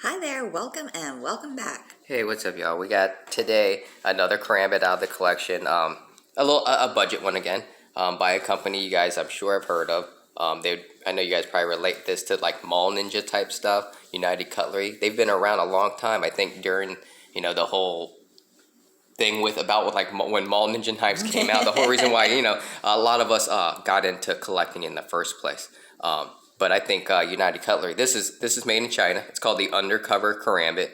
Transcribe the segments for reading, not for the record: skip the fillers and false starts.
Hi there, welcome and welcome back. Hey, what's up, y'all? We got today another Karambit out of the collection. A budget one again, by a company you guys I'm sure have heard of. I know you guys probably relate this to like Mall Ninja type stuff. United Cutlery. They've been around a long time. I think during the whole thing with like when Mall Ninja knives came out, the whole reason why a lot of us got into collecting in the first place. But I think United Cutlery. This is made in China. It's called the Undercover Karambit.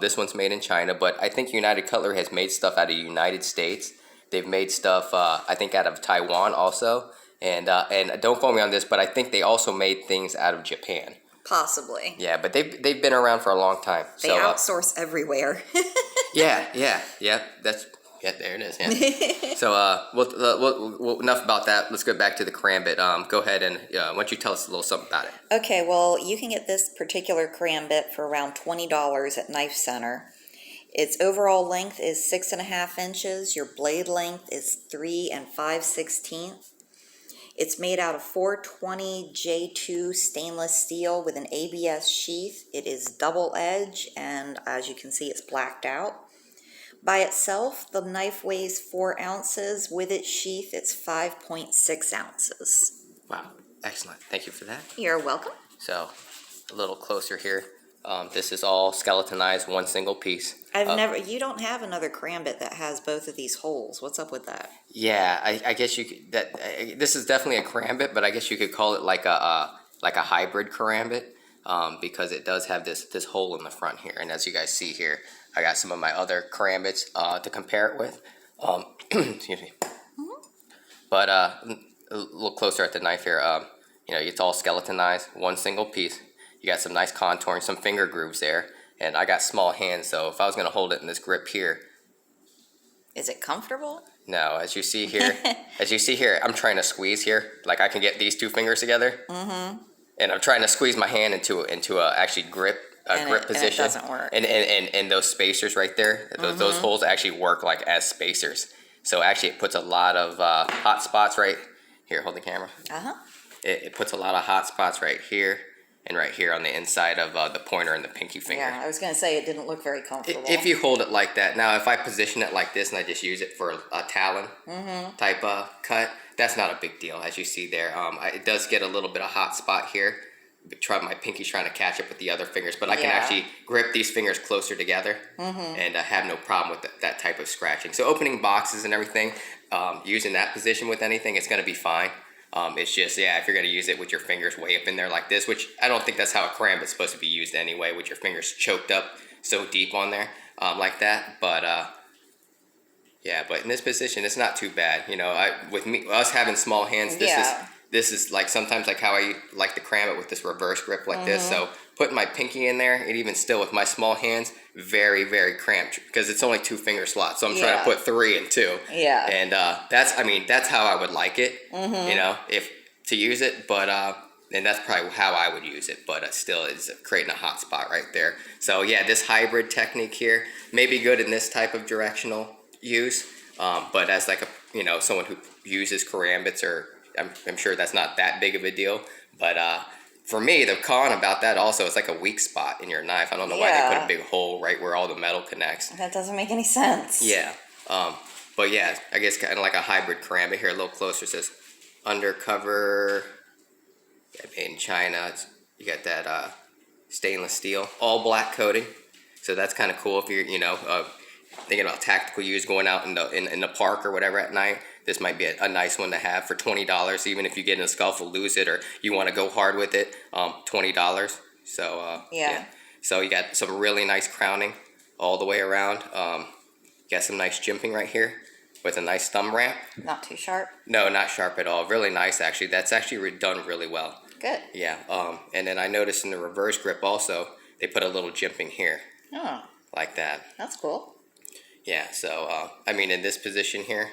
This one's made in China, but I think United Cutlery has made stuff out of the United States. They've made stuff I think out of Taiwan also, and don't quote me on this, but I think they also made things out of Japan. Possibly. Yeah, but they've been around for a long time. They outsource everywhere. Yeah. There it is. Yeah. So, well, enough about that. Let's go back to the Karambit. Go ahead and why don't you tell us a little something about it? Okay, well, you can get this particular Karambit for around $20 at Knife Center. Its overall length is 6.5 inches. Your blade length is 3 5/16. It's made out of 420 J2 stainless steel with an ABS sheath. It is double edge, and as you can see, it's blacked out. By itself, the knife weighs 4 ounces. With its sheath, it's 5.6 ounces. Wow, excellent. Thank you for that. You're welcome. So, a little closer here. This is all skeletonized, one single piece. You don't have another Karambit that has both of these holes. What's up with that? Yeah, I guess you could, this is definitely a Karambit, but I guess you could call it like a hybrid Karambit, because it does have this hole in the front here. And as you guys see here, I got some of my other Karambits to compare it with. Excuse me. Mm-hmm. But a little closer at the knife here. It's all skeletonized, one single piece. You got some nice contouring, some finger grooves there, and I got small hands, so if I was going to hold it in this grip here. Is it comfortable? No, as you see here, I'm trying to squeeze here. Like I can get these two fingers together, and I'm trying to squeeze my hand into a actually grip position. And it doesn't work. And those spacers right there, those holes actually work like as spacers. So actually, it puts a lot of hot spots right here. Hold the camera. It puts a lot of hot spots right here. And right here on the inside of the pointer and the pinky finger. Yeah, I was going to say it didn't look very comfortable. If you hold it like that. Now, if I position it like this and I just use it for a talon type cut, that's not a big deal, as you see there. It does get a little bit of hot spot here. My pinky's trying to catch up with the other fingers, but I can actually grip these fingers closer together and have no problem with that type of scratching. So opening boxes and everything, using that position with anything, it's going to be fine. It's just, if you're going to use it with your fingers way up in there like this, which I don't think that's how a Karambit's supposed to be used anyway, with your fingers choked up so deep on there like that. But, but in this position, it's not too bad. Us having small hands, this is like sometimes like how I like the Karambit with this reverse grip like this. So putting my pinky in there, and even still with my small hands, very, very cramped because it's only 2 finger slots. So I'm trying to put 3 and 2. Yeah. And that's how I would like it, if to use it. But and that's probably how I would use it. But it still is creating a hot spot right there. So yeah, this hybrid technique here may be good in this type of directional use. But as like someone who uses Karambits, or I'm sure that's not that big of a deal. But for me, the con about that also, it's like a weak spot in your knife. I don't know why they put a big hole right where all the metal connects. That doesn't make any sense. Yeah. But yeah, I guess kind of like a hybrid Karambit here. A little closer, it says Undercover, made in China. You got that stainless steel, all black coating. So that's kind of cool if you're, thinking about tactical use, going out in the park or whatever at night. This might be a nice one to have for $20. Even if you get in a scuffle, lose it, or you want to go hard with it, $20. So So you got some really nice crowning all the way around. You got some nice jimping right here with a nice thumb ramp. Not too sharp? No, not sharp at all. Really nice, actually. That's actually done really well. Good. Yeah. And then I noticed in the reverse grip also, they put a little jimping here. Oh. Like that. That's cool. Yeah. So in this position here,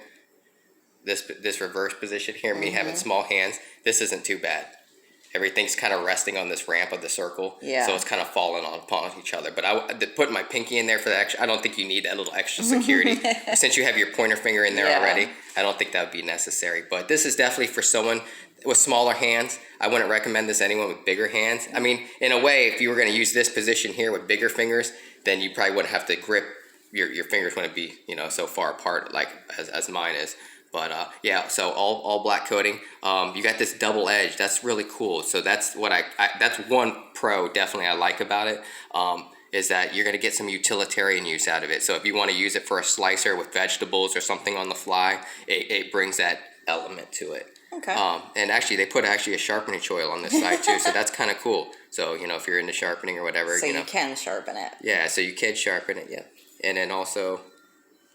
this reverse position here, me having small hands, this isn't too bad. everything's kind of resting on this ramp of the circle. Yeah. So it's kind of falling upon each other. But putting my pinky in there for the extra, I don't think you need that little extra security. Since you have your pointer finger in there already, I don't think that would be necessary. But this is definitely for someone with smaller hands. I wouldn't recommend this to anyone with bigger hands. I mean, in a way, if you were going to use this position here with bigger fingers, then you probably wouldn't have to grip, your fingers wouldn't be, you know, so far apart like as mine is. But yeah, so all black coating. You got this double edge. That's really cool. So that's what that's one pro definitely I like about it. Is that you're gonna get some utilitarian use out of it. So if you want to use it for a slicer with vegetables or something on the fly, it brings that element to it. Okay. And actually, they put a sharpening choil on this side too, so that's kind of cool. So you know, if you're into sharpening or whatever, so you know, you can sharpen it. Yeah, so you can sharpen it. Yeah, and then also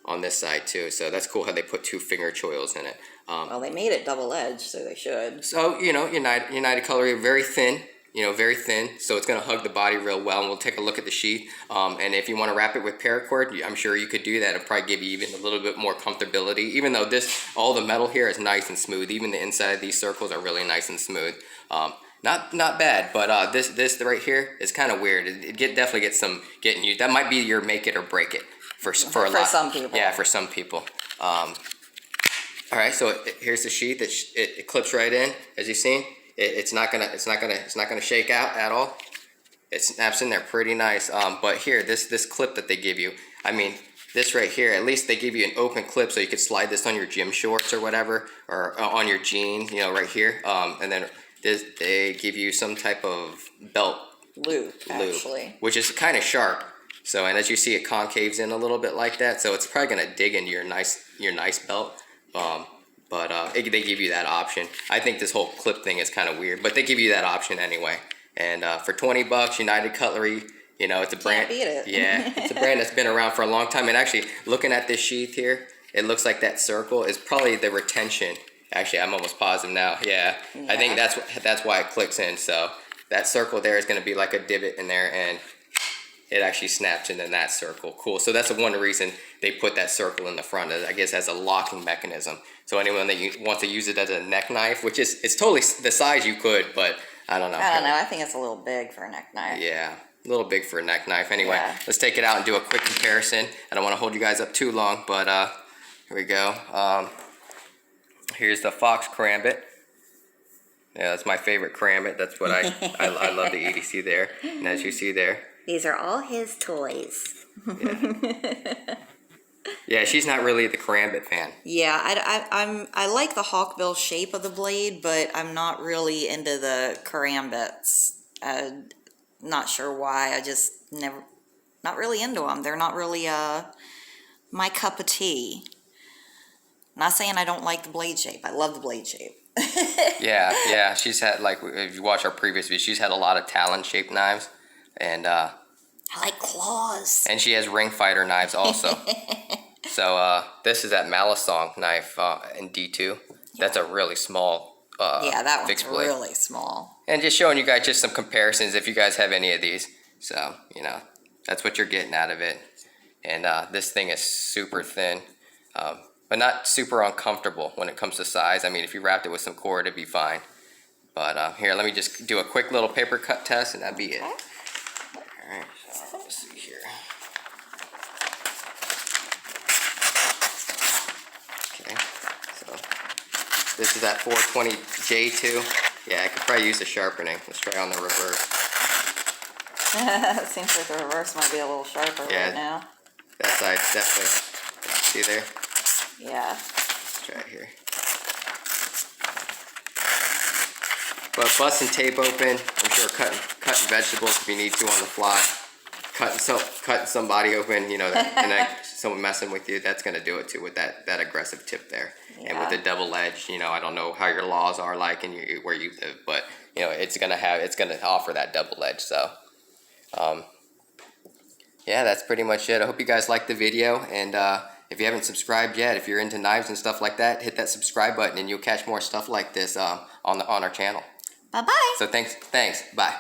on this side too. So that's cool how they put 2 finger choils in it. Well, they made it double edged, so they should. So you know, United Cutlery, very thin. You know, very thin, so it's going to hug the body real well. And we'll take a look at the sheath. And if you want to wrap it with paracord, I'm sure you could do that. It'll probably give you even a little bit more comfortability. Even though all the metal here is nice and smooth. Even the inside of these circles are really nice and smooth. Not bad, but this right here is kind of weird. It definitely gets some getting used. That might be your make it or break it for a lot. For some people. Yeah, for some people. All right, so here's the sheath. It clips right in, as you've seen. It's not gonna shake out at all. It snaps in there pretty nice. But here, this clip that they give you, I mean, this right here, at least they give you an open clip so you could slide this on your gym shorts or whatever, or on your jeans, you know, right here. And then they give you some type of belt loop, actually, which is kind of sharp. So, and as you see, it concaves in a little bit like that. So it's probably gonna dig into your nice belt. But they give you that option. I think this whole clip thing is kind of weird, but they give you that option anyway. And for $20, United Cutlery, you know, it's a brand. Can't beat it. Yeah, it's a brand that's been around for a long time. And actually, looking at this sheath here, it looks like that circle is probably the retention. Actually, I'm almost positive now. Yeah. I think that's why it clicks in. So that circle there is going to be like a divot in there, and it actually snaps into that circle. Cool. So that's one reason they put that circle in the front, I guess, as a locking mechanism. So anyone that wants to use it as a neck knife, which it's totally the size you could, but I don't know. I don't know. I think it's a little big for a neck knife. Yeah, a little big for a neck knife. Anyway, let's take it out and do a quick comparison. I don't want to hold you guys up too long, but here we go. Here's the Fox Karambit. Yeah, that's my favorite Karambit. That's what I love to eat. You see there, and as you see there. These are all his toys. Yeah. Yeah, she's not really the Karambit fan. Yeah, I like the hawkbill shape of the blade, but I'm not really into the Karambits. Not sure why. I just not really into them. They're not really my cup of tea. Not saying I don't like the blade shape. I love the blade shape. Yeah. She's had, like, if you watch our previous video, she's had a lot of talon-shaped knives, and I like claws. And she has ring fighter knives also. So this is that Malisong knife in D2. That's a really small that fixed one's blade. really small. And just showing you guys just some comparisons if you guys have any of these. So, you know, that's what you're getting out of it. And this thing is super thin, but not super uncomfortable when it comes to size. I mean, if you wrapped it with some cord, it'd be fine. But here, let me just do a quick little paper cut test, and that'd be it. Alright, so let's see here. Okay, so this is that 420J2. Yeah, I could probably use the sharpening. Let's try on the reverse. It seems like the reverse might be a little sharper right now. That side's definitely, see there? Yeah. Let's try it here. But busting tape open, I'm sure cutting vegetables if you need to on the fly. Cutting somebody open, you know, and someone messing with you, that's gonna do it too with that aggressive tip there. Yeah. And with the double edge, you know, I don't know how your laws are like and where you live, but you know, it's gonna offer that double edge. So, yeah, that's pretty much it. I hope you guys liked the video, and if you haven't subscribed yet, if you're into knives and stuff like that, hit that subscribe button, and you'll catch more stuff like this on our channel. Bye-bye. So thanks. Bye.